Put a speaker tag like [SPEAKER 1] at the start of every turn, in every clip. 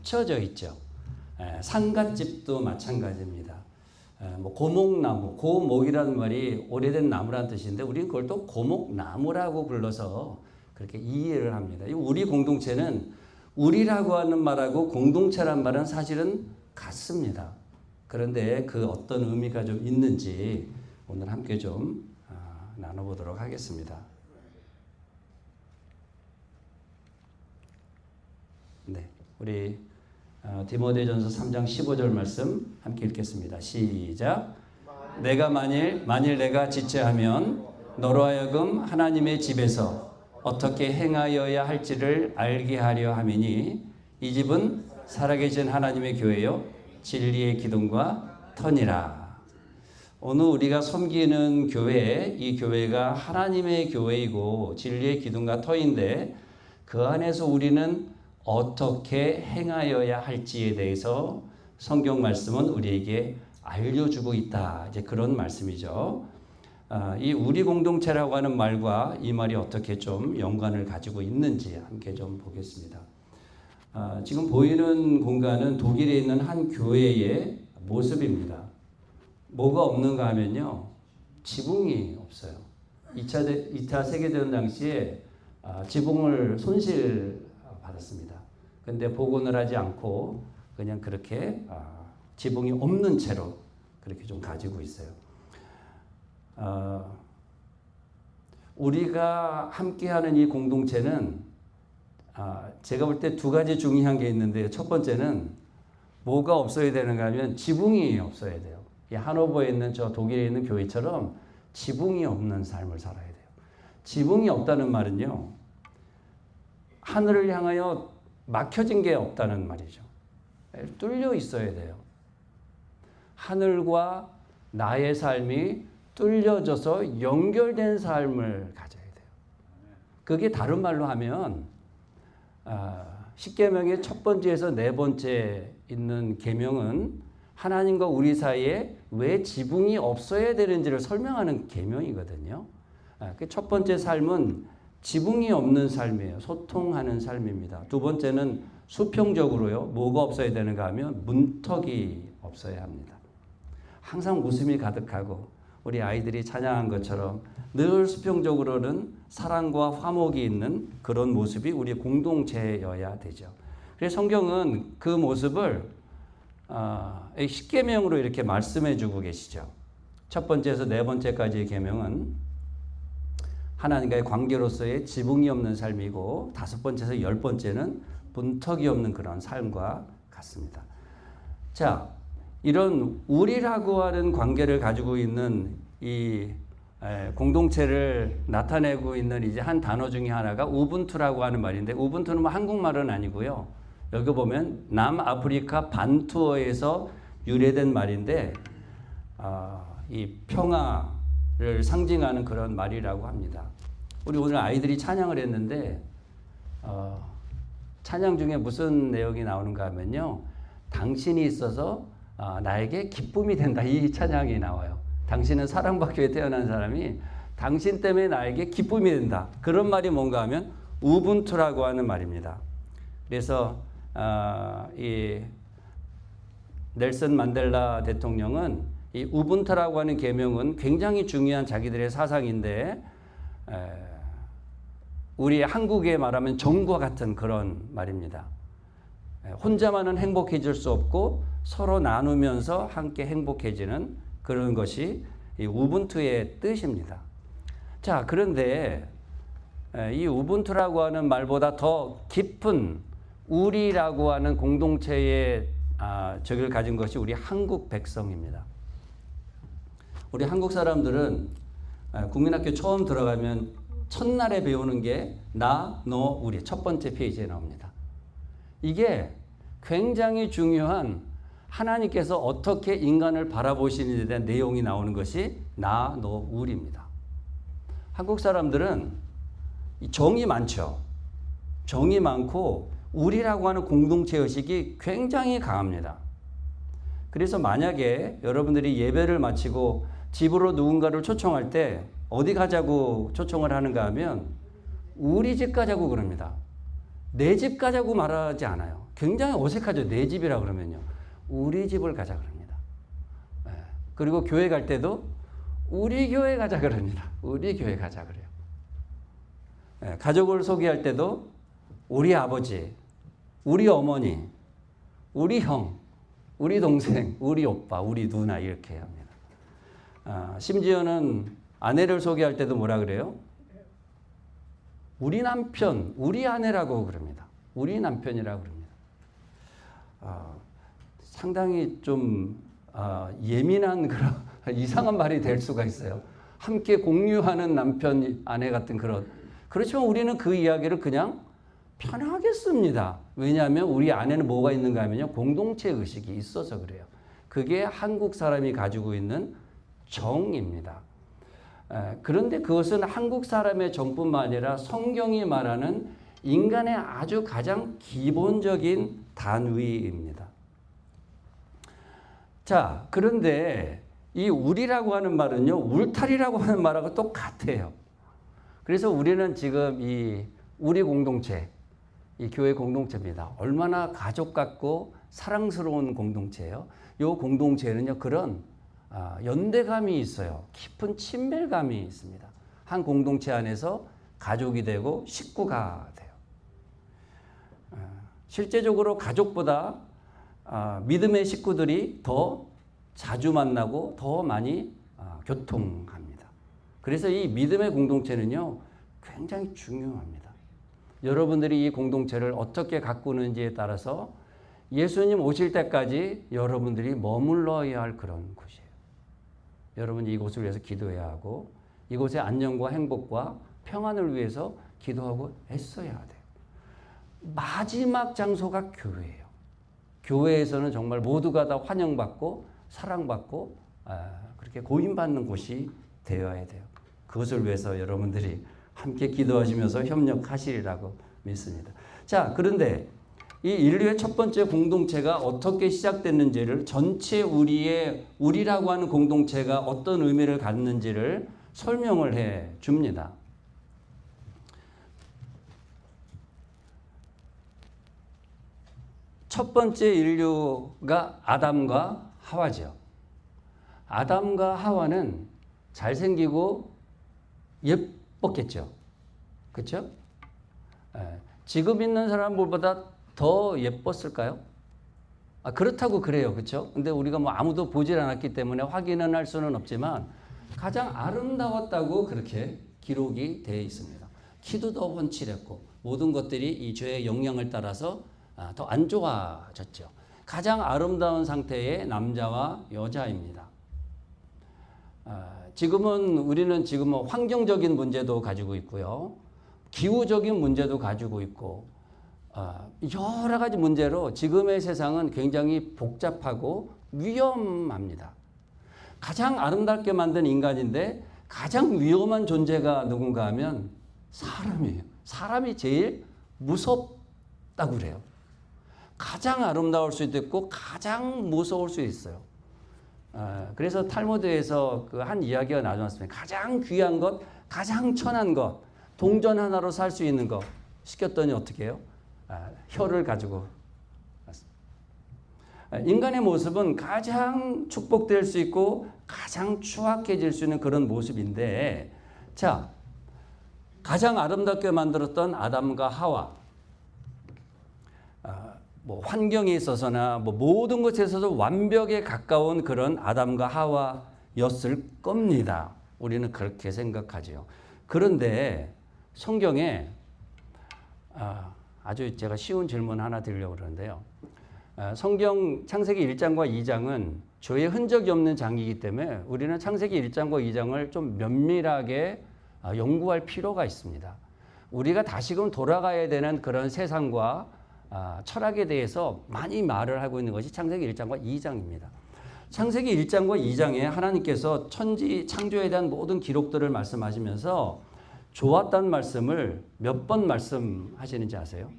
[SPEAKER 1] 합쳐져 있죠. 상갓집도 마찬가지입니다. 뭐 고목나무, 고목이라는 말이 오래된 나무라는 뜻인데 우리는 그걸 또 고목나무라고 불러서 그렇게 이해를 합니다. 우리 공동체는 우리라고 하는 말하고 공동체란 말은 사실은 같습니다. 그런데 그 어떤 의미가 좀 있는지 오늘 함께 좀 나눠보도록 하겠습니다. 네, 우리 디모데전서 3장 15절 말씀 함께 읽겠습니다. 시작. 내가 만일 내가 지체하면 너로 하여금 하나님의 집에서 어떻게 행하여야 할지를 알게 하려 함이니 이 집은 살아계신 하나님의 교회요 진리의 기둥과 터니라. 오늘 우리가 섬기는 교회, 이 교회가 하나님의 교회이고 진리의 기둥과 터인데 그 안에서 우리는 어떻게 행하여야 할지에 대해서 성경 말씀은 우리에게 알려주고 있다. 이제 그런 말씀이죠. 이 우리 공동체라고 하는 말과 이 말이 어떻게 좀 연관을 가지고 있는지 함께 좀 보겠습니다. 지금 보이는 공간은 독일에 있는 한 교회의 모습입니다. 뭐가 없는가 하면요. 지붕이 없어요. 2차 세계대전 당시에 지붕을 손실받았습니다. 근데 복원을 하지 않고 그냥 그렇게 지붕이 없는 채로 그렇게 좀 가지고 있어요. 우리가 함께하는 이 공동체는 제가 볼 때 두 가지 중요한 게 있는데 첫 번째는 뭐가 없어야 되는가 하면 지붕이 없어야 돼요. 이 하노버에 있는 저 독일에 있는 교회처럼 지붕이 없는 삶을 살아야 돼요. 지붕이 없다는 말은요. 하늘을 향하여 막혀진 게 없다는 말이죠. 뚫려 있어야 돼요. 하늘과 나의 삶이 뚫려져서 연결된 삶을 가져야 돼요. 그게 다른 말로 하면 십계명의 첫 번째에서 네 번째 있는 계명은 하나님과 우리 사이에 왜 지붕이 없어야 되는지를 설명하는 계명이거든요. 그 첫 번째 삶은 지붕이 없는 삶이에요. 소통하는 삶입니다. 두 번째는 수평적으로요. 뭐가 없어야 되는가 하면 문턱이 없어야 합니다. 항상 웃음이 가득하고 우리 아이들이 찬양한 것처럼 늘 수평적으로는 사랑과 화목이 있는 그런 모습이 우리 공동체여야 되죠. 그래서 성경은 그 모습을 십계명으로 이렇게 말씀해 주고 계시죠. 첫 번째에서 네 번째까지의 계명은 하나님과의 관계로서의 지붕이 없는 삶이고 다섯 번째에서 열 번째는 문턱이 없는 그런 삶과 같습니다. 자, 이런 우리라고 하는 관계를 가지고 있는 이 공동체를 나타내고 있는 이제 한 단어 중에 하나가 우분투라고 하는 말인데 우분투는 뭐 한국말은 아니고요. 여기 보면 남아프리카 반투어에서 유래된 말인데 이 평화를 상징하는 그런 말이라고 합니다. 우리 오늘 아이들이 찬양을 했는데 찬양 중에 무슨 내용이 나오는가 하면요. 당신이 있어서 나에게 기쁨이 된다. 이 찬양이 나와요. 당신은 사랑받기 위해 태어난 사람이 당신 때문에 나에게 기쁨이 된다. 그런 말이 뭔가 하면 우분투라고 하는 말입니다. 그래서 이 넬슨 만델라 대통령은 이 우분투라고 하는 계명은 굉장히 중요한 자기들의 사상인데 우리 한국에 말하면 정과 같은 그런 말입니다. 혼자만은 행복해질 수 없고 서로 나누면서 함께 행복해지는 그런 것이 이 우분투의 뜻입니다. 자, 그런데 이 우분투라고 하는 말보다 더 깊은 우리라고 하는 공동체의 적을 가진 것이 우리 한국 백성입니다. 우리 한국 사람들은 국민학교 처음 들어가면 첫날에 배우는 게 나, 너, 우리 첫 번째 페이지에 나옵니다. 이게 굉장히 중요한 하나님께서 어떻게 인간을 바라보시는지에 대한 내용이 나오는 것이 나, 너, 우리입니다. 한국 사람들은 정이 많죠. 정이 많고 우리라고 하는 공동체 의식이 굉장히 강합니다. 그래서 만약에 여러분들이 예배를 마치고 집으로 누군가를 초청할 때 어디 가자고 초청을 하는가 하면 우리 집 가자고 그럽니다. 내 집 가자고 말하지 않아요. 굉장히 어색하죠. 내 집이라 그러면요. 우리 집을 가자 그럽니다. 그리고 교회 갈 때도 우리 교회 가자 그럽니다. 우리 교회 가자 그래요. 가족을 소개할 때도 우리 아버지, 우리 어머니, 우리 형, 우리 동생, 우리 오빠, 우리 누나 이렇게 합니다. 심지어는 아내를 소개할 때도 뭐라 그래요? 우리 남편, 우리 아내라고 그럽니다. 우리 남편이라고 그럽니다. 상당히 좀 예민한 그런 이상한 말이 될 수가 있어요. 함께 공유하는 남편, 아내 같은 그렇지만 우리는 그 이야기를 그냥 편하게 씁니다. 왜냐하면 우리 안에는 뭐가 있는가 하면요. 공동체 의식이 있어서 그래요. 그게 한국 사람이 가지고 있는 정입니다. 그런데 그것은 한국 사람의 정뿐만 아니라 성경이 말하는 인간의 아주 가장 기본적인 단위입니다. 자, 그런데 이 우리라고 하는 말은요, 울타리라고 하는 말하고 똑같아요. 그래서 우리는 지금 이 우리 공동체, 이 교회 공동체입니다. 얼마나 가족 같고 사랑스러운 공동체예요. 이 공동체는요, 그런 연대감이 있어요. 깊은 친밀감이 있습니다. 한 공동체 안에서 가족이 되고 식구가 돼요. 실제적으로 가족보다 믿음의 식구들이 더 자주 만나고 더 많이 교통합니다. 그래서 이 믿음의 공동체는요, 굉장히 중요합니다. 여러분들이 이 공동체를 어떻게 가꾸는지에 따라서 예수님 오실 때까지 여러분들이 머물러야 할 그런 곳이에요. 여러분이 이곳을 위해서 기도해야 하고 이곳의 안녕과 행복과 평안을 위해서 기도하고 애써야 돼요. 마지막 장소가 교회예요. 교회에서는 정말 모두가 다 환영받고 사랑받고 그렇게 고임받는 곳이 되어야 돼요. 그것을 위해서 여러분들이 함께 기도하시면서 협력하시리라고 믿습니다. 자, 그런데 이 인류의 첫 번째 공동체가 어떻게 시작됐는지를 전체 우리라고 하는 공동체가 어떤 의미를 갖는지를 설명을 해 줍니다. 첫 번째 인류가 아담과 하와죠. 아담과 하와는 잘생기고 예뻤겠죠. 그렇죠? 지금 있는 사람들보다 더 예뻤을까요? 그렇다고 그래요. 그렇죠? 근데 우리가 뭐 아무도 보질 않았기 때문에 확인은 할 수는 없지만 가장 아름다웠다고 그렇게 기록이 되어 있습니다. 키도 더 훤칠했고 모든 것들이 이 죄의 영향을 따라서 더 안 좋아졌죠. 가장 아름다운 상태의 남자와 여자입니다. 지금은 우리는 지금 뭐 환경적인 문제도 가지고 있고요. 기후적인 문제도 가지고 있고 여러 가지 문제로 지금의 세상은 굉장히 복잡하고 위험합니다. 가장 아름답게 만든 인간인데 가장 위험한 존재가 누군가 하면 사람이에요. 사람이 제일 무섭다고 그래요. 가장 아름다울 수도 있고 가장 무서울 수 있어요. 그래서 탈무드에서 그 한 이야기가 나왔습니다. 가장 귀한 것, 가장 천한 것, 동전 하나로 살 수 있는 것 시켰더니 어떻게 해요? 혀를 가지고 인간의 모습은 가장 축복될 수 있고 가장 추악해질 수 있는 그런 모습인데, 자, 가장 아름답게 만들었던 아담과 하와, 뭐 환경에 있어서나 뭐 모든 것에 있어서 완벽에 가까운 그런 아담과 하와였을 겁니다. 우리는 그렇게 생각하죠. 그런데 성경에 아주 제가 쉬운 질문 하나 드리려고 그러는데요. 성경 창세기 1장과 2장은 죄의 흔적이 없는 장이기 때문에 우리는 창세기 1장과 2장을 좀 면밀하게 연구할 필요가 있습니다. 우리가 다시금 돌아가야 되는 그런 세상과 철학에 대해서 많이 말을 하고 있는 것이 창세기 1장과 2장입니다. 창세기 1장과 2장에 하나님께서 천지 창조에 대한 모든 기록들을 말씀하시면서 좋았다는 말씀을 몇 번 말씀하시는지 아세요?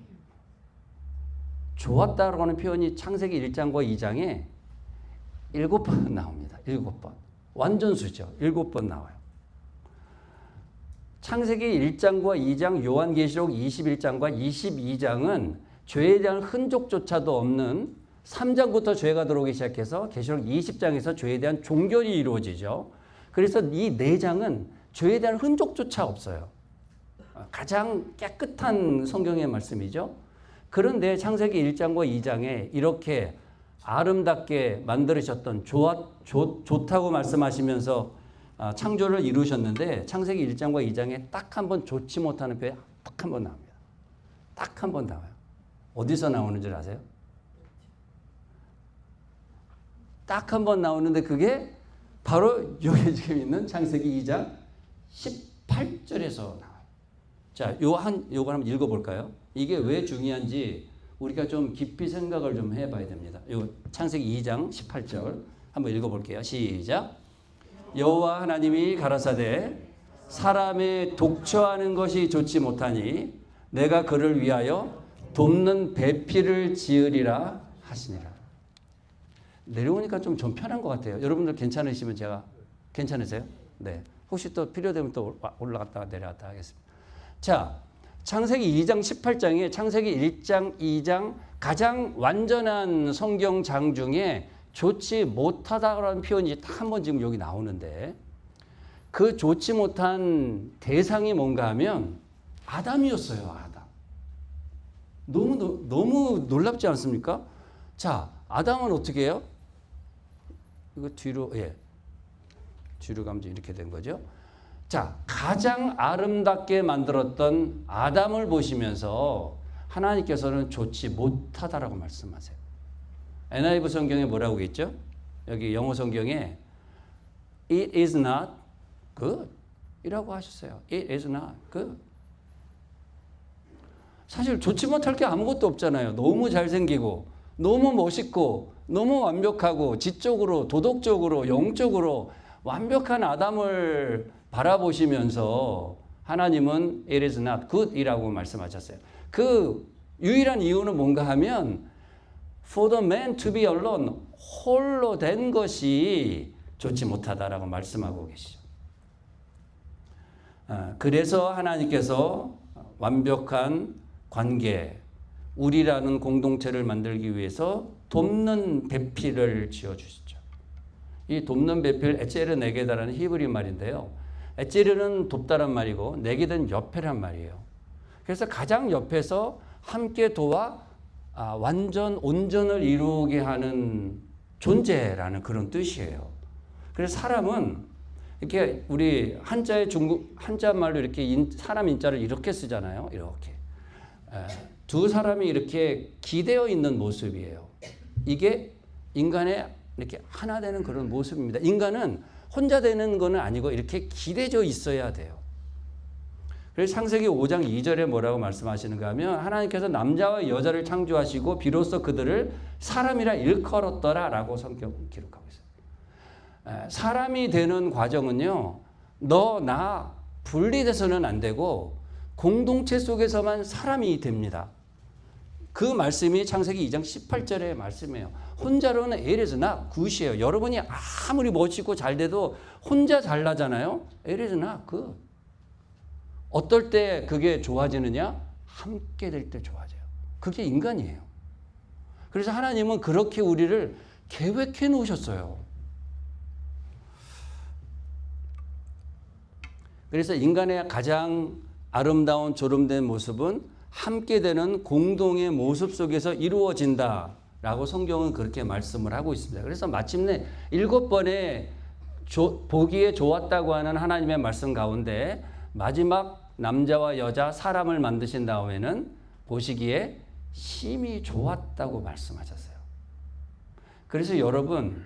[SPEAKER 1] 좋았다라고 하는 표현이 창세기 1장과 2장에 7번 나옵니다. 7번. 완전수죠. 7번 나와요. 창세기 1장과 2장, 요한계시록 21장과 22장은 죄에 대한 흔적조차도 없는 3장부터 죄가 들어오기 시작해서 계시록 20장에서 죄에 대한 종결이 이루어지죠. 그래서 이 4장은 죄에 대한 흔적조차 없어요. 가장 깨끗한 성경의 말씀이죠. 그런데 창세기 1장과 2장에 이렇게 아름답게 만들으셨던 좋다고 말씀하시면서 창조를 이루셨는데 창세기 1장과 2장에 딱 한 번 좋지 못하는 표현이 딱 한 번 나옵니다. 딱 한 번 나와요. 어디서 나오는 줄 아세요? 딱 한 번 나오는데 그게 바로 여기 지금 있는 창세기 2장 18절에서 나와요. 자, 요거 한번 읽어볼까요? 이게 왜 중요한지 우리가 좀 깊이 생각을 좀 해봐야 됩니다. 요 창세기 2장 18절 한번 읽어볼게요. 시작. 여호와 하나님이 가라사대 사람의 독처하는 것이 좋지 못하니 내가 그를 위하여 돕는 배필을 지으리라 하시니라. 내려오니까 좀 편한 것 같아요. 여러분들 괜찮으시면 제가 괜찮으세요? 네. 혹시 또 필요되면 또 올라갔다가 내려갔다 하겠습니다. 자, 창세기 2장 18장에 창세기 1장, 2장 가장 완전한 성경장 중에 좋지 못하다라는 표현이 딱 한 번 지금 여기 나오는데 그 좋지 못한 대상이 뭔가 하면 아담이었어요. 아담. 너무 놀랍지 않습니까? 자, 아담은 어떻게 해요? 이거 뒤로 가면 이렇게 된 거죠. 자, 가장 아름답게 만들었던 아담을 보시면서 하나님께서는 좋지 못하다라고 말씀하세요. NIV 성경에 뭐라고 있죠? 여기 영어 성경에 It is not good 이라고 하셨어요. It is not good. 사실 좋지 못할 게 아무것도 없잖아요. 너무 잘생기고 너무 멋있고 너무 완벽하고 지적으로 도덕적으로 영적으로 완벽한 아담을 바라보시면서 하나님은 It is not good 이라고 말씀하셨어요. 그 유일한 이유는 뭔가 하면 For the man to be alone, 홀로 된 것이 좋지 못하다라고 말씀하고 계시죠. 그래서 하나님께서 완벽한 관계, 우리라는 공동체를 만들기 위해서 돕는 배필을 지어주시죠. 이 돕는 배필, 에체르 네게다라는 히브리 말인데요. 에체르는 돕다란 말이고 네게는 옆에란 말이에요. 그래서 가장 옆에서 함께 도와 완전 온전을 이루게 하는 존재라는 그런 뜻이에요. 그래서 사람은 이렇게 우리 한자 말로 이렇게 사람 인자를 이렇게 쓰잖아요. 이렇게 두 사람이 이렇게 기대어 있는 모습이에요. 이게 인간의 이렇게 하나 되는 그런 모습입니다. 인간은 혼자 되는 것은 아니고 이렇게 기대져 있어야 돼요. 그래서 창세기 5장 2절에 뭐라고 말씀하시는가 하면 하나님께서 남자와 여자를 창조하시고 비로소 그들을 사람이라 일컬었더라 라고 성경은 기록하고 있어요. 사람이 되는 과정은요. 너, 나 분리돼서는 안 되고 공동체 속에서만 사람이 됩니다. 그 말씀이 창세기 2장 18절의 말씀이에요. 혼자로는 It is not good이에요. 여러분이 아무리 멋지고 잘 돼도 혼자 잘나잖아요. It is not good. 어떨 때 그게 좋아지느냐? 함께 될 때 좋아져요. 그게 인간이에요. 그래서 하나님은 그렇게 우리를 계획해 놓으셨어요. 그래서 인간의 가장 아름다운 조름된 모습은 함께 되는 공동의 모습 속에서 이루어진다라고 성경은 그렇게 말씀을 하고 있습니다. 그래서 마침내 7번의 보기에 좋았다고 하는 하나님의 말씀 가운데 마지막 남자와 여자 사람을 만드신 다음에는 보시기에 심히 좋았다고 말씀하셨어요. 그래서 여러분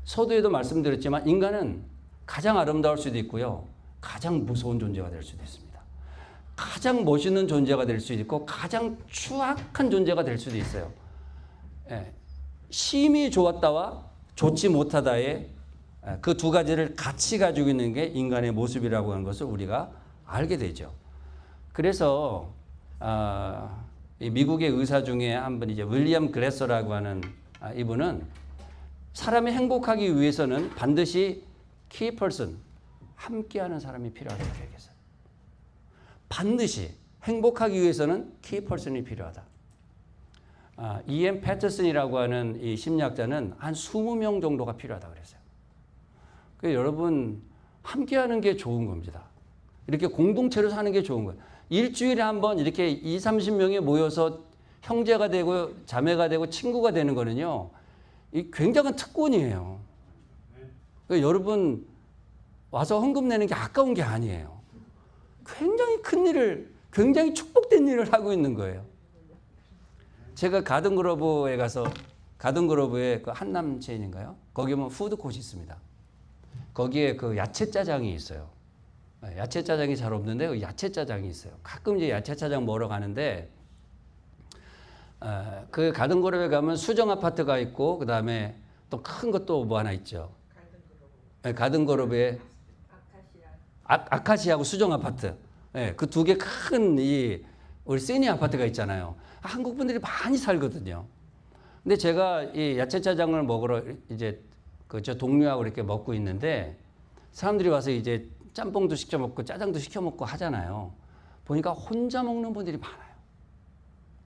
[SPEAKER 1] 서두에도 말씀드렸지만 인간은 가장 아름다울 수도 있고요. 가장 무서운 존재가 될 수도 있습니다. 가장 멋있는 존재가 될 수도 있고 가장 추악한 존재가 될 수도 있어요. 심히 좋았다와 좋지 못하다의 그 두 가지를 같이 가지고 있는 게 인간의 모습이라고 하는 것을 우리가 알게 되죠. 그래서 미국의 의사 중에 한 분 이제 윌리엄 글래서라고 하는 이분은 사람이 행복하기 위해서는 반드시 key person, 함께하는 사람이 필요하다고 얘기했어요. 반드시 행복하기 위해서는 키퍼슨이 필요하다. E.M. 패터슨이라고 하는 이 심리학자는 한 20명 정도가 필요하다고 그랬어요. 그러니까 여러분 함께하는 게 좋은 겁니다. 이렇게 공동체로 사는 게 좋은 거예요. 일주일에 한 번 이렇게 20, 30명이 모여서 형제가 되고 자매가 되고 친구가 되는 거는요. 이 굉장한 특권이에요. 그러니까 여러분 와서 헌금 내는 게 아까운 게 아니에요. 굉장히 큰 일을, 굉장히 축복된 일을 하고 있는 거예요. 제가 가든그로브에 가서, 가든그로브에 그 한남 체인인가요? 거기 보면 푸드코트 있습니다. 거기에 그 야채 짜장이 있어요. 야채 짜장이 잘 없는데 야채 짜장이 있어요. 가끔 이제 야채 짜장 먹으러 가는데 그 가든그로브에 가면 수정 아파트가 있고 그 다음에 또 큰 것도 뭐 하나 있죠. 가든그로브에 아카시아하고 수정 아파트. 그 두 개 큰 이 우리 세니 아파트가 있잖아요. 한국 분들이 많이 살거든요. 근데 제가 이 야채 짜장을 먹으러 이제 그 저 동료하고 이렇게 먹고 있는데 사람들이 와서 이제 짬뽕도 시켜 먹고 짜장도 시켜 먹고 하잖아요. 보니까 혼자 먹는 분들이 많아요.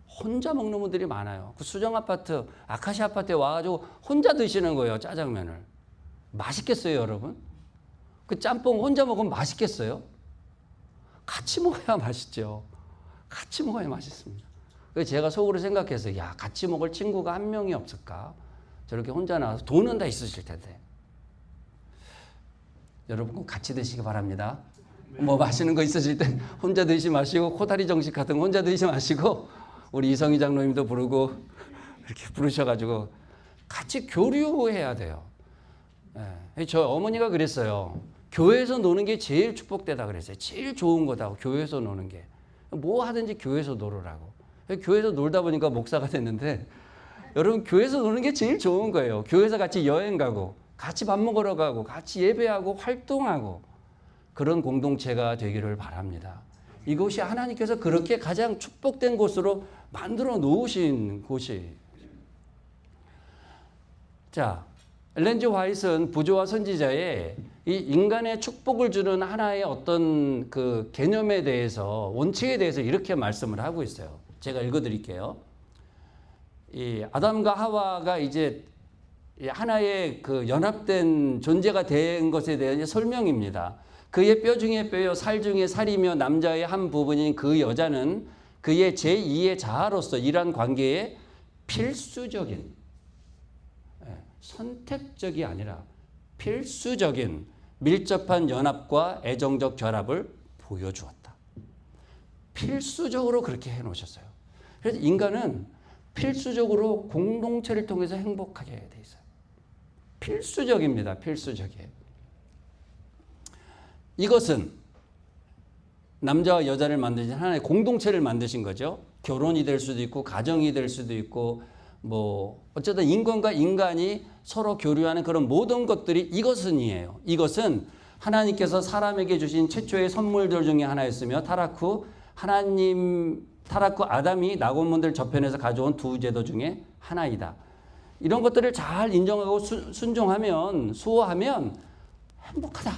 [SPEAKER 1] 혼자 먹는 분들이 많아요. 그 수정 아파트, 아카시아 아파트에 와가지고 혼자 드시는 거예요. 짜장면을. 맛있겠어요, 여러분? 그 짬뽕 혼자 먹으면 맛있겠어요? 같이 먹어야 맛있죠. 같이 먹어야 맛있습니다. 그래서 제가 속으로 생각해서 야, 같이 먹을 친구가 한 명이 없을까? 저렇게 혼자 나와서 돈은 다 있으실 텐데. 여러분 꼭 같이 드시기 바랍니다. 뭐 맛있는 거 있으실 때 혼자 드시지 마시고 코다리 정식 같은 거 혼자 드시지 마시고 우리 이성희 장로님도 부르고 이렇게 부르셔가지고 같이 교류해야 돼요. 저 어머니가 그랬어요. 교회에서 노는 게 제일 축복되다 그랬어요. 제일 좋은 거다. 교회에서 노는 게. 뭐 하든지 교회에서 놀으라고. 교회에서 놀다 보니까 목사가 됐는데 여러분 교회에서 노는 게 제일 좋은 거예요. 교회에서 같이 여행 가고 같이 밥 먹으러 가고 같이 예배하고 활동하고 그런 공동체가 되기를 바랍니다. 이곳이 하나님께서 그렇게 가장 축복된 곳으로 만들어 놓으신 곳이. 자, 엘렌 G. 화이트는 부조와 선지자의 이 인간의 축복을 주는 하나의 어떤 그 개념에 대해서 원칙에 대해서 이렇게 말씀을 하고 있어요. 제가 읽어드릴게요. 이 아담과 하와가 이제 하나의 그 연합된 존재가 된 것에 대한 설명입니다. 그의 뼈 중에 뼈요 살 중에 살이며 남자의 한 부분인 그 여자는 그의 제2의 자아로서 이러한 관계에 필수적인 선택적이 아니라 필수적인 밀접한 연합과 애정적 결합을 보여주었다. 필수적으로 그렇게 해놓으셨어요. 그래서 인간은 필수적으로 공동체를 통해서 행복하게 돼 있어요. 필수적입니다. 필수적이에요. 이것은 남자와 여자를 만드신 하나의 공동체를 만드신 거죠. 결혼이 될 수도 있고 가정이 될 수도 있고 뭐 어쨌든 인간과 인간이 서로 교류하는 그런 모든 것들이 이것은이에요. 이것은 하나님께서 사람에게 주신 최초의 선물들 중에 하나였으며 타락 후 아담이 낙원문들 저편에서 가져온 두 제도 중에 하나이다. 이런 것들을 잘 인정하고 순종하면 수호하면 행복하다.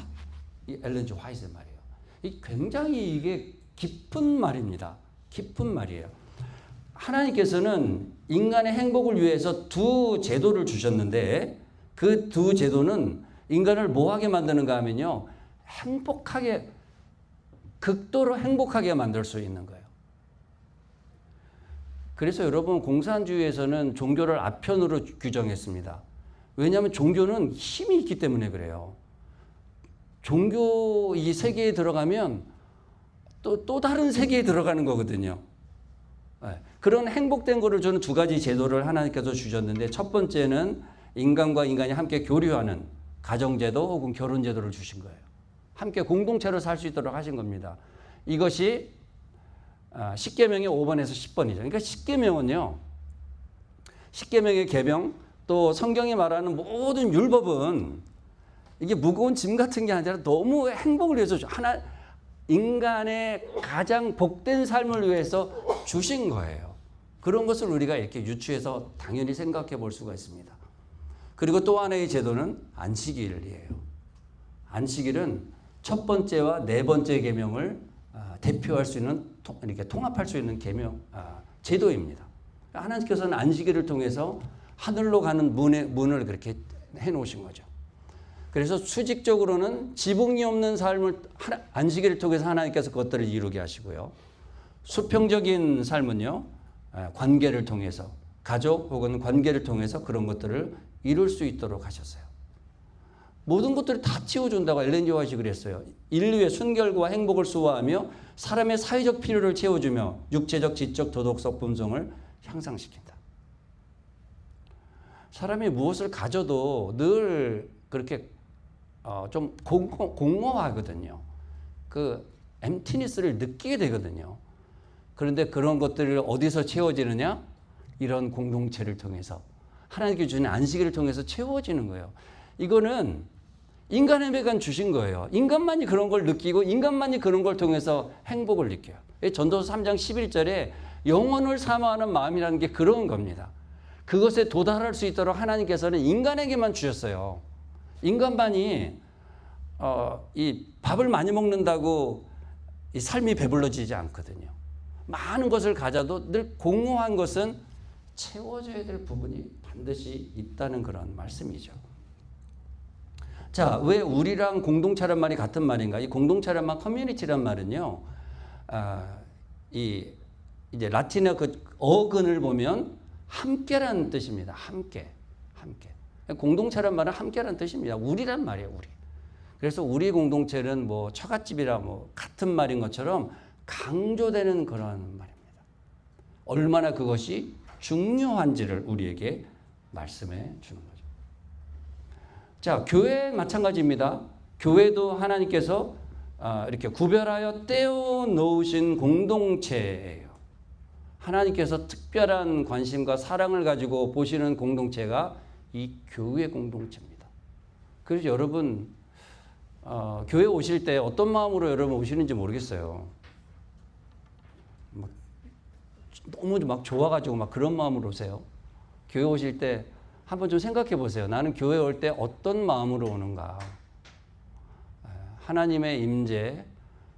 [SPEAKER 1] 이 엘렌 G. 화이트의 말이에요. 이 굉장히 이게 깊은 말입니다. 깊은 말이에요. 하나님께서는 인간의 행복을 위해서 두 제도를 주셨는데 그 두 제도는 인간을 뭐하게 만드는가 하면요. 행복하게, 극도로 행복하게 만들 수 있는 거예요. 그래서 여러분 공산주의에서는 종교를 아편으로 규정했습니다. 왜냐하면 종교는 힘이 있기 때문에 그래요. 종교 이 세계에 들어가면 또 다른 세계에 들어가는 거거든요. 그런 행복된 거를 저는 두 가지 제도를 하나님께서 주셨는데 첫 번째는 인간과 인간이 함께 교류하는 가정제도 혹은 결혼제도를 주신 거예요. 함께 공동체로 살 수 있도록 하신 겁니다. 이것이 십계명의 5번에서 10번이죠. 그러니까 십계명은요. 십계명의 계명 또 성경이 말하는 모든 율법은 이게 무거운 짐 같은 게 아니라 너무 행복을 위해서 인간의 가장 복된 삶을 위해서 주신 거예요. 그런 것을 우리가 이렇게 유추해서 당연히 생각해 볼 수가 있습니다. 그리고 또 하나의 제도는 안식일이에요. 안식일은 첫 번째와 네 번째 계명을 대표할 수 있는 이렇게 통합할 수 있는 계명 제도입니다. 하나님께서는 안식일을 통해서 하늘로 가는 문을 그렇게 해놓으신 거죠. 그래서 수직적으로는 지붕이 없는 삶을 안식일을 통해서 하나님께서 그것들을 이루게 하시고요. 수평적인 삶은요, 관계를 통해서 가족 혹은 관계를 통해서 그런 것들을 이룰 수 있도록 하셨어요. 모든 것들을 다 채워준다고 엘렌 지 화이트가 그랬어요. 인류의 순결과 행복을 수호하며 사람의 사회적 필요를 채워주며 육체적, 지적, 도덕적 본성을 향상시킨다. 사람이 무엇을 가져도 늘 그렇게 좀 공허하거든요. 그 엠티니스를 느끼게 되거든요. 그런데 그런 것들을 어디서 채워지느냐? 이런 공동체를 통해서 하나님께 주신 안식일을 통해서 채워지는 거예요. 이거는 인간에게만 주신 거예요. 인간만이 그런 걸 느끼고 인간만이 그런 걸 통해서 행복을 느껴요. 전도서 3장 11절에 영혼을 사모하는 마음이라는 게 그런 겁니다. 그것에 도달할 수 있도록 하나님께서는 인간에게만 주셨어요. 인간만이 이 밥을 많이 먹는다고 이 삶이 배불러지지 않거든요. 많은 것을 가져도 늘 공허한 것은 채워져야 될 부분이 반드시 있다는 그런 말씀이죠. 자, 왜 우리랑 공동체란 말이 같은 말인가? 이 공동체란 말, 커뮤니티란 말은요, 이제 라틴어 그 어근을 보면 함께라는 뜻입니다. 함께. 공동체란 말은 함께라는 뜻입니다. 우리란 말이에요, 우리. 그래서 우리 공동체는 뭐 처갓집이라 뭐 같은 말인 것처럼 강조되는 그런 말입니다. 얼마나 그것이 중요한지를 우리에게 말씀해 주는 거죠. 자, 교회 마찬가지입니다. 교회도 하나님께서 이렇게 구별하여 떼어 놓으신 공동체예요. 하나님께서 특별한 관심과 사랑을 가지고 보시는 공동체가 이 교회 공동체입니다. 그래서 여러분 교회 오실 때 어떤 마음으로 여러분 오시는지 모르겠어요. 너무 막 좋아가지고 막 그런 마음으로 오세요. 교회 오실 때 한번 좀 생각해 보세요. 나는 교회 올 때 어떤 마음으로 오는가? 하나님의 임재,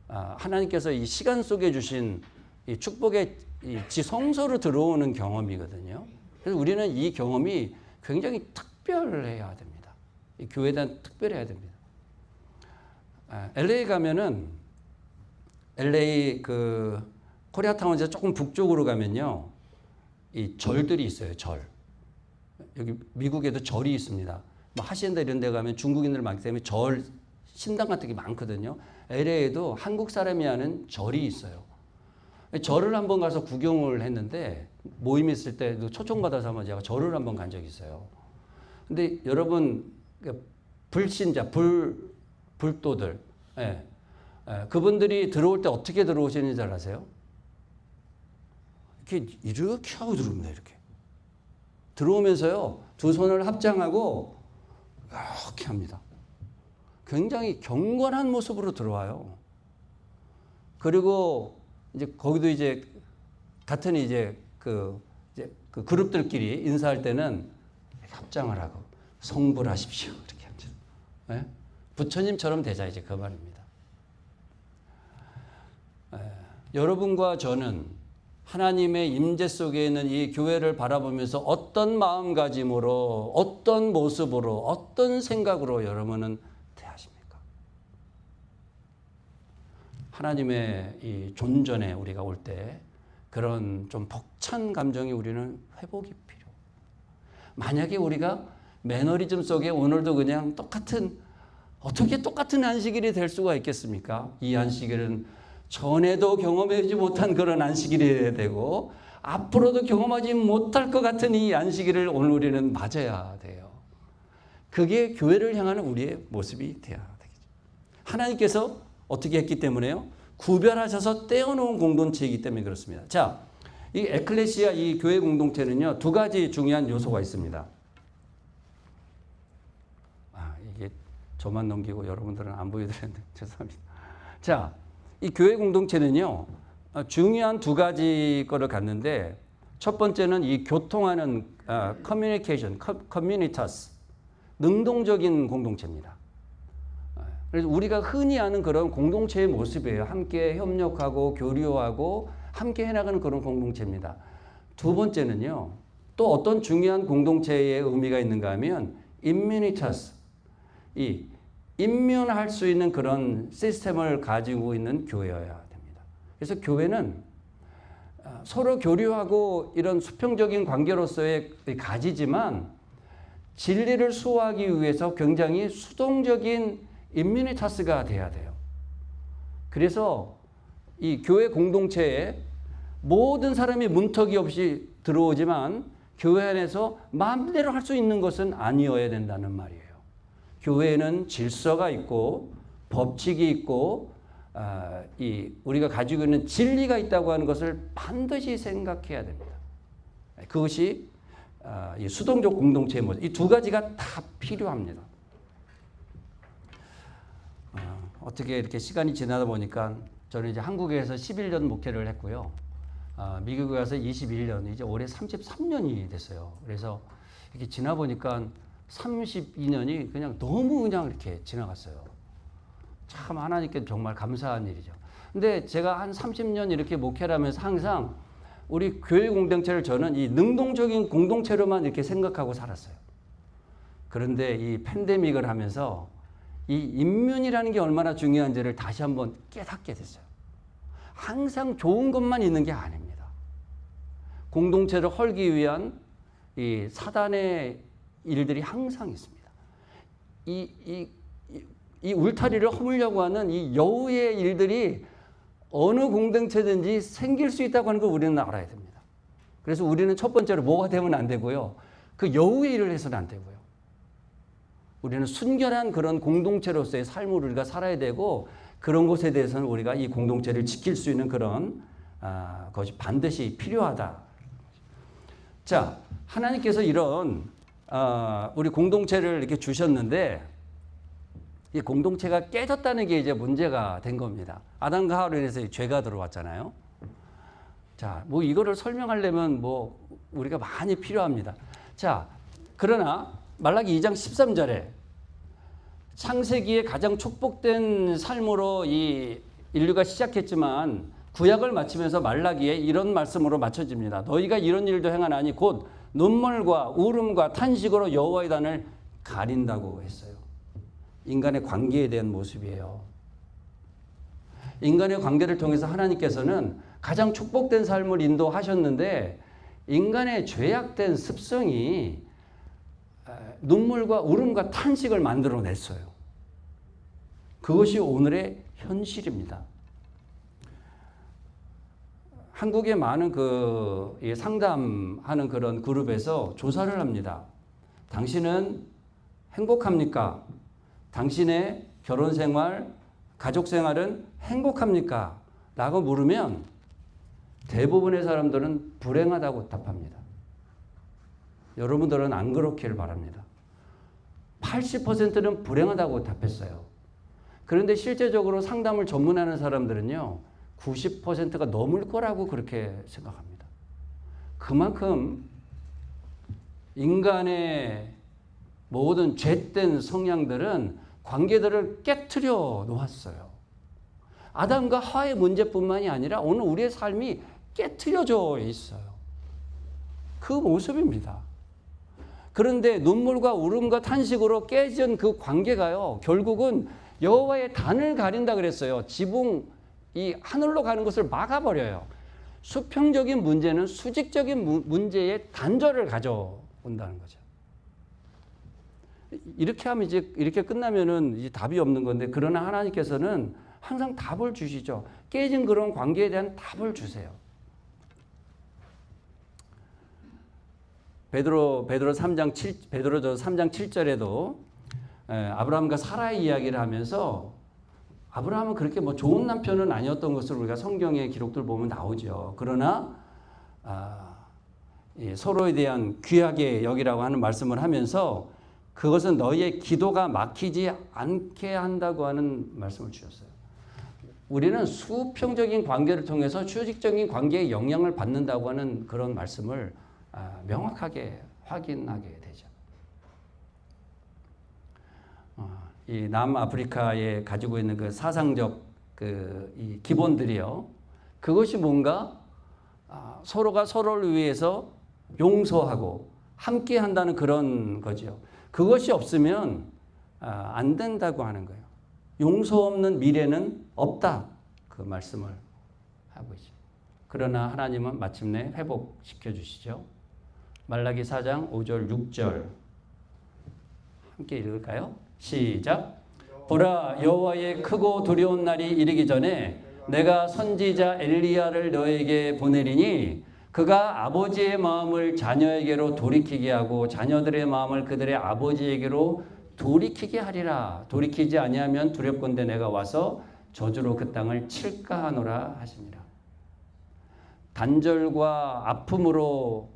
[SPEAKER 1] 하나님께서 이 시간 속에 주신 이 축복의 성소로 들어오는 경험이거든요. 그래서 우리는 이 경험이 굉장히 특별해야 됩니다. 이 교회에 대한 특별해야 됩니다. LA 가면은 LA 그 코리아타운에서 조금 북쪽으로 가면요, 이 절들이 있어요. 절. 여기 미국에도 절이 있습니다. 뭐 하시엔다 이런 데 가면 중국인들 많기 때문에 절 신당 같은 게 많거든요. LA에도 한국 사람이 하는 절이 있어요. 절을 한번 가서 구경을 했는데 모임 있을 때 초청받아서 한번 제가 절을 한번 간 적이 있어요. 근데 여러분 불신자, 불도들, 그분들이 들어올 때 어떻게 들어오시는지 잘 아세요? 이렇게 하고 들어옵니다. 이렇게 들어오면서요, 두 손을 합장하고 이렇게 합니다. 굉장히 경건한 모습으로 들어와요. 그리고 이제 거기도 이제 같은 이제 그 그룹들끼리 인사할 때는 합장을 하고 성불하십시오 이렇게 하죠. 네? 부처님처럼 되자 이제 그 말입니다. 여러분과 저는 하나님의 임재 속에 있는 이 교회를 바라보면서 어떤 마음가짐으로, 어떤 모습으로, 어떤 생각으로 여러분은 대하십니까? 하나님의 이 존전에 우리가 올 때 그런 좀 벅찬 감정이 우리는 회복이 필요해요. 만약에 우리가 매너리즘 속에 오늘도 그냥 어떻게 똑같은 안식일이 될 수가 있겠습니까? 이 안식일은 전에도 경험하지 못한 그런 안식일이 되고 앞으로도 경험하지 못할 것 같은 이 안식일을 오늘 우리는 맞아야 돼요. 그게 교회를 향하는 우리의 모습이 되어야 되겠죠. 하나님께서 어떻게 했기 때문에요? 구별하셔서 떼어놓은 공동체이기 때문에 그렇습니다. 자, 이 에클레시아, 이 교회 공동체는요, 두 가지 중요한 요소가 있습니다. 이게 저만 넘기고 여러분들은 안 보여드렸는데 죄송합니다. 자, 이 교회 공동체는요, 중요한 두 가지 거를 갖는데, 첫 번째는 이 교통하는 커뮤니케이션, 커뮤니타스, 능동적인 공동체입니다. 그래서 우리가 흔히 아는 그런 공동체의 모습이에요. 함께 협력하고 교류하고 함께 해나가는 그런 공동체입니다. 두 번째는요. 또 어떤 중요한 공동체의 의미가 있는가 하면 immunitas, 이 임면할 수 있는 그런 시스템을 가지고 있는 교회여야 됩니다. 그래서 교회는 서로 교류하고 이런 수평적인 관계로서의 가지지만 진리를 수호하기 위해서 굉장히 수동적인 임뮤니타스가 돼야 돼요. 그래서 이 교회 공동체에 모든 사람이 문턱이 없이 들어오지만 교회 안에서 마음대로 할 수 있는 것은 아니어야 된다는 말이에요. 교회에는 질서가 있고 법칙이 있고 우리가 가지고 있는 진리가 있다고 하는 것을 반드시 생각해야 됩니다. 그것이 이 수동적 공동체의 모습. 이 두 가지가 다 필요합니다. 어떻게 이렇게 시간이 지나다 보니까 저는 이제 한국에서 11년 목회를 했고요. 미국에 가서 21년, 이제 올해 33년이 됐어요. 그래서 이렇게 지나 보니까 32년이 그냥 너무 그냥 이렇게 지나갔어요. 참 하나님께 정말 감사한 일이죠. 근데 제가 한 30년 이렇게 목회를 하면서 항상 우리 교회 공동체를 저는 이 능동적인 공동체로만 이렇게 생각하고 살았어요. 그런데 이 팬데믹을 하면서 이 인문이라는 게 얼마나 중요한지를 다시 한번 깨닫게 됐어요. 항상 좋은 것만 있는 게 아닙니다. 공동체를 헐기 위한 이 사단의 일들이 항상 있습니다. 이 울타리를 허물려고 하는 이 여우의 일들이 어느 공동체든지 생길 수 있다고 하는 걸 우리는 알아야 됩니다. 그래서 우리는 첫 번째로 뭐가 되면 안 되고요. 그 여우의 일을 해서는 안 되고요. 우리는 순결한 그런 공동체로서의 삶을 우리가 살아야 되고 그런 것에 대해서는 우리가 이 공동체를 지킬 수 있는 그런 것이 반드시 필요하다. 자, 하나님께서 이런 우리 공동체를 이렇게 주셨는데 이 공동체가 깨졌다는 게 이제 문제가 된 겁니다. 아담과 하와로 인해서 죄가 들어왔잖아요. 자, 뭐 이거를 설명하려면 뭐 우리가 많이 필요합니다. 자, 그러나 말라기 2장 13절에 창세기에 가장 축복된 삶으로 이 인류가 시작했지만 구약을 마치면서 말라기에 이런 말씀으로 맞춰집니다. 너희가 이런 일도 행하나니 곧 눈물과 울음과 탄식으로 여호와의 단을 가린다고 했어요. 인간의 관계에 대한 모습이에요. 인간의 관계를 통해서 하나님께서는 가장 축복된 삶을 인도하셨는데 인간의 죄악된 습성이 눈물과 울음과 탄식을 만들어냈어요. 그것이 오늘의 현실입니다. 한국의 많은 상담하는 그런 그룹에서 조사를 합니다. 당신은 행복합니까? 당신의 결혼 생활, 가족 생활은 행복합니까? 라고 물으면 대부분의 사람들은 불행하다고 답합니다. 여러분들은 안 그렇기를 바랍니다. 80%는 불행하다고 답했어요. 그런데 실제적으로 상담을 전문하는 사람들은요, 90%가 넘을 거라고 그렇게 생각합니다. 그만큼 인간의 모든 죄된 성향들은 관계들을 깨트려 놓았어요. 아담과 하와의 문제뿐만이 아니라 오늘 우리의 삶이 깨트려져 있어요. 그 모습입니다. 그런데 눈물과 울음과 탄식으로 깨진 그 관계가요, 결국은 여호와의 단을 가린다 그랬어요. 지붕, 이 하늘로 가는 것을 막아버려요. 수평적인 문제는 수직적인 문제의 단절을 가져온다는 거죠. 이렇게 하면 이제 이렇게 끝나면은 이제 답이 없는 건데, 그러나 하나님께서는 항상 답을 주시죠. 깨진 그런 관계에 대한 답을 주세요. 베드로서 3장 7절에도 아브라함과 사라의 이야기를 하면서 아브라함은 그렇게 뭐 좋은 남편은 아니었던 것을 우리가 성경의 기록들 보면 나오죠. 그러나 서로에 대한 귀하게 여기라고 하는 말씀을 하면서 그것은 너희의 기도가 막히지 않게 한다고 하는 말씀을 주셨어요. 우리는 수평적인 관계를 통해서 수직적인 관계에 영향을 받는다고 하는 그런 말씀을 명확하게 확인하게 되죠. 이 남아프리카에 가지고 있는 그 사상적 이 기본들이요. 그것이 뭔가 서로가 서로를 위해서 용서하고 함께 한다는 그런 거죠. 그것이 없으면 안 된다고 하는 거예요. 용서 없는 미래는 없다. 그 말씀을 하고 있죠. 그러나 하나님은 마침내 회복시켜 주시죠. 말라기 4장 5절 6절 함께 읽을까요? 시작. 보라, 여호와의 크고 두려운 날이 이르기 전에 내가 선지자 엘리야를 너에게 보내리니 그가 아버지의 마음을 자녀에게로 돌이키게 하고 자녀들의 마음을 그들의 아버지에게로 돌이키게 하리라. 돌이키지 아니하면 두렵건대 내가 와서 저주로 그 땅을 칠까 하노라 하시니라. 단절과 아픔으로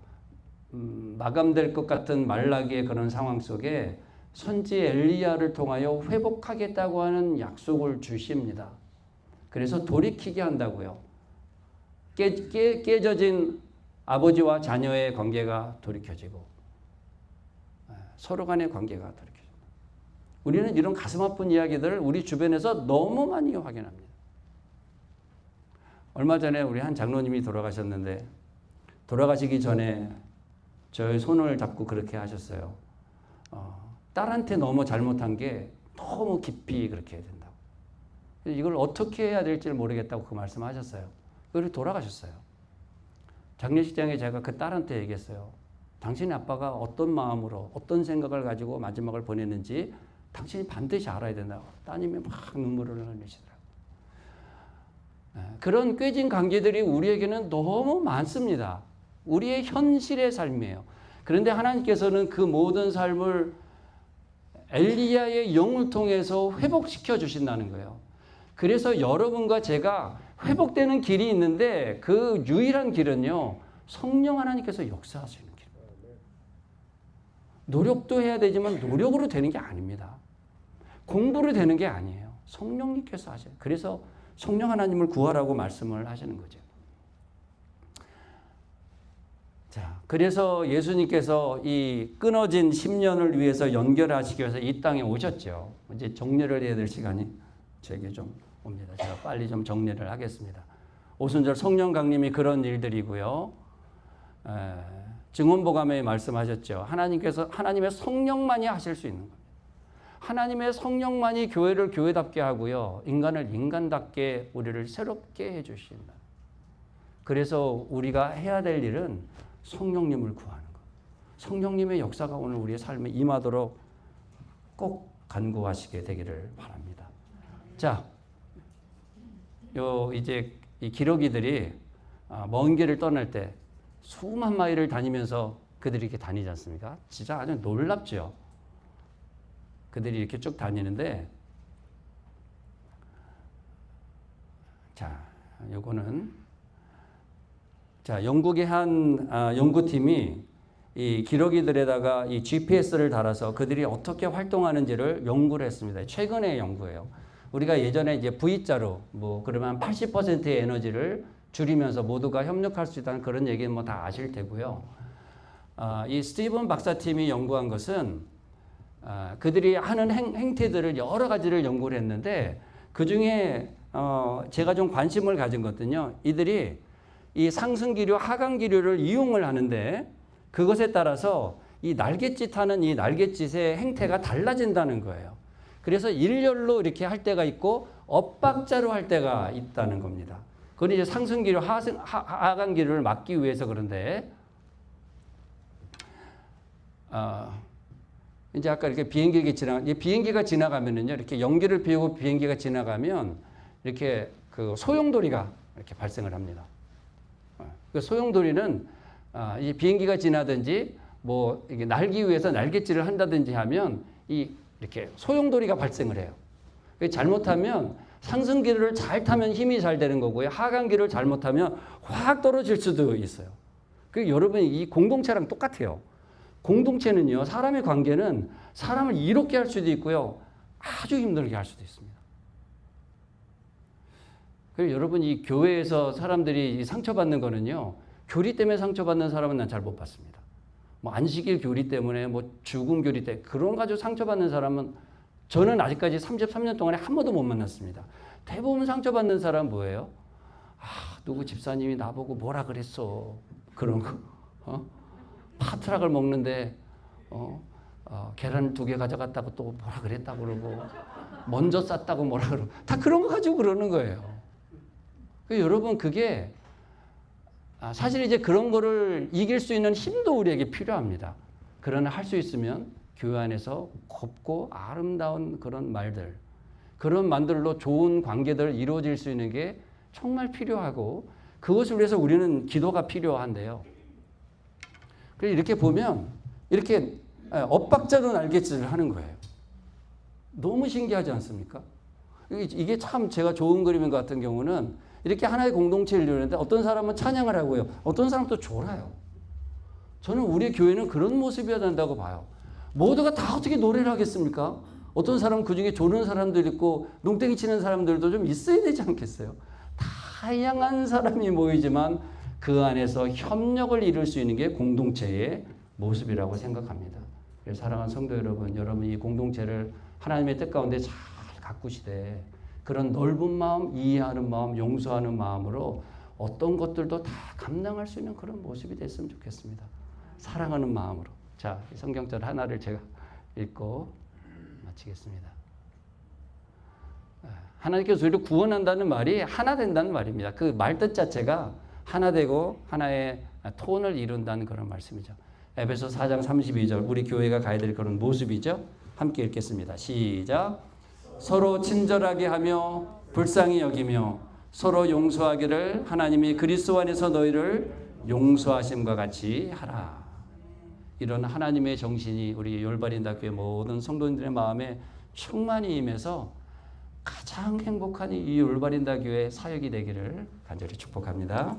[SPEAKER 1] 마감될 것 같은 말라기의 그런 상황 속에 선지 엘리야를 통하여 회복하겠다고 하는 약속을 주십니다. 그래서 돌이키게 한다고요. 깨져진 아버지와 자녀의 관계가 돌이켜지고 서로 간의 관계가 돌이켜집니다. 우리는 이런 가슴 아픈 이야기들을 우리 주변에서 너무 많이 확인합니다. 얼마 전에 우리 한 장로님이 돌아가셨는데 돌아가시기 전에 저의 손을 잡고 그렇게 하셨어요. 딸한테 너무 잘못한 게 너무 깊이 그렇게 해야 된다고. 이걸 어떻게 해야 될지 모르겠다고 그 말씀하셨어요. 그리고 돌아가셨어요. 장례식장에 제가 그 딸한테 얘기했어요. 당신의 아빠가 어떤 마음으로 어떤 생각을 가지고 마지막을 보냈는지 당신이 반드시 알아야 된다고. 따님이 막 눈물을 흘리시더라고요. 그런 꿰진 관계들이 우리에게는 너무 많습니다. 우리의 현실의 삶이에요. 그런데 하나님께서는 그 모든 삶을 엘리야의 영을 통해서 회복시켜 주신다는 거예요. 그래서 여러분과 제가 회복되는 길이 있는데 그 유일한 길은요, 성령 하나님께서 역사하시는 길입니다. 노력도 해야 되지만 노력으로 되는 게 아닙니다. 공부로 되는 게 아니에요. 성령님께서 하셔요. 그래서 성령 하나님을 구하라고 말씀을 하시는 거죠. 자, 그래서 예수님께서 이 끊어진 10년을 위해서 연결하시기 위해서 이 땅에 오셨죠. 이제 정리를 해야 될 시간이 제게 좀 옵니다. 제가 빨리 좀 정리를 하겠습니다. 오순절 성령 강림이 그런 일들이고요. 증언보감에 말씀하셨죠. 하나님께서 하나님의 성령만이 하실 수 있는 겁니다. 하나님의 성령만이 교회를 교회답게 하고요. 인간을 인간답게 우리를 새롭게 해주신다. 그래서 우리가 해야 될 일은 성령님을 구하는 것. 성령님의 역사가 오늘 우리의 삶에 임하도록 꼭 간구하시게 되기를 바랍니다. 자, 이제 이 기러기들이 먼 길을 떠날 때 수만 마일을 다니면서 그들이 이렇게 다니지 않습니까? 진짜 아주 놀랍죠. 그들이 이렇게 쭉 다니는데, 자, 요거는, 자, 영국의 한 연구팀이 이 기러기들에다가 이 GPS를 달아서 그들이 어떻게 활동하는지를 연구를 했습니다. 최근의 연구예요. 우리가 예전에 이제 V자로 그러면 80%의 에너지를 줄이면서 모두가 협력할 수 있다는 그런 얘기는 뭐 다 아실 테고요. 이 스티븐 박사팀이 연구한 것은 그들이 하는 행태들을 여러 가지를 연구를 했는데 그 중에 제가 좀 관심을 가진 것은요. 이들이 이 상승기류, 하강기류를 이용을 하는데 그것에 따라서 이 날갯짓 하는 이 날갯짓의 행태가 달라진다는 거예요. 그래서 일렬로 이렇게 할 때가 있고 엇박자로 할 때가 있다는 겁니다. 그건 이제 상승기류, 하강기류를 막기 위해서 그런데 이제 아까 이렇게 비행기가 지나가면은요, 이렇게 연기를 피우고 비행기가 지나가면 이렇게 그 소용돌이가 이렇게 발생을 합니다. 그 소용돌이는 이 비행기가 지나든지 뭐 이게 날기 위해서 날갯질을 한다든지 하면 이렇게 소용돌이가 발생을 해요. 잘못하면 상승기를 잘 타면 힘이 잘 되는 거고요. 하강기를 잘못하면 확 떨어질 수도 있어요. 그 여러분 이 공동체랑 똑같아요. 공동체는요, 사람의 관계는 사람을 이롭게 할 수도 있고요, 아주 힘들게 할 수도 있습니다. 그리고 여러분 이 교회에서 사람들이 상처받는 거는요, 교리 때문에 상처받는 사람은 난 잘 못 봤습니다. 뭐 안식일 교리 때문에, 뭐 죽음 교리 때문에 그런 가지고 상처받는 사람은 저는 아직까지 33년 동안에 한 번도 못 만났습니다. 대부분 상처받는 사람 뭐예요? 누구 집사님이 나보고 뭐라 그랬어. 그런 거. 파트락을 먹는데 계란 2개 가져갔다고 또 뭐라 그랬다고 그러고 먼저 쌌다고 뭐라 그러고 다 그런 거 가지고 그러는 거예요. 여러분 그게 사실 이제 그런 거를 이길 수 있는 힘도 우리에게 필요합니다. 그러나 할 수 있으면 교회 안에서 곱고 아름다운 그런 말들, 그런 말들로 좋은 관계들 이루어질 수 있는 게 정말 필요하고 그것을 위해서 우리는 기도가 필요한데요. 그래서 이렇게 보면 이렇게 엇박자로 날개짓을 하는 거예요. 너무 신기하지 않습니까? 이게 참 제가 좋은 그림인 것 같은 경우는 이렇게 하나의 공동체를 이루는데 어떤 사람은 찬양을 하고요. 어떤 사람은 또 졸아요. 저는 우리 교회는 그런 모습이어야 된다고 봐요. 모두가 다 어떻게 노래를 하겠습니까? 어떤 사람은 그중에 조는 사람들 있고 농땡이 치는 사람들도 좀 있어야 되지 않겠어요? 다양한 사람이 모이지만 그 안에서 협력을 이룰 수 있는 게 공동체의 모습이라고 생각합니다. 그래서 사랑하는 성도 여러분, 여러분이 이 공동체를 하나님의 뜻 가운데 잘 가꾸시되 그런 넓은 마음, 이해하는 마음, 용서하는 마음으로 어떤 것들도 다 감당할 수 있는 그런 모습이 됐으면 좋겠습니다. 사랑하는 마음으로. 자, 성경절 하나를 제가 읽고 마치겠습니다. 하나님께서 우리를 구원한다는 말이 하나 된다는 말입니다. 그 말뜻 자체가 하나 되고 하나의 톤을 이룬다는 그런 말씀이죠. 에베소 4장 32절 우리 교회가 가야 될 그런 모습이죠. 함께 읽겠습니다. 시작. 서로 친절하게 하며 불쌍히 여기며 서로 용서하기를 하나님이 그리스도 안에서 너희를 용서하심과 같이 하라. 이런 하나님의 정신이 우리 올바린다교회 모든 성도님들의 마음에 충만히 임해서 가장 행복한 이 올바린다교회 사역이 되기를 간절히 축복합니다.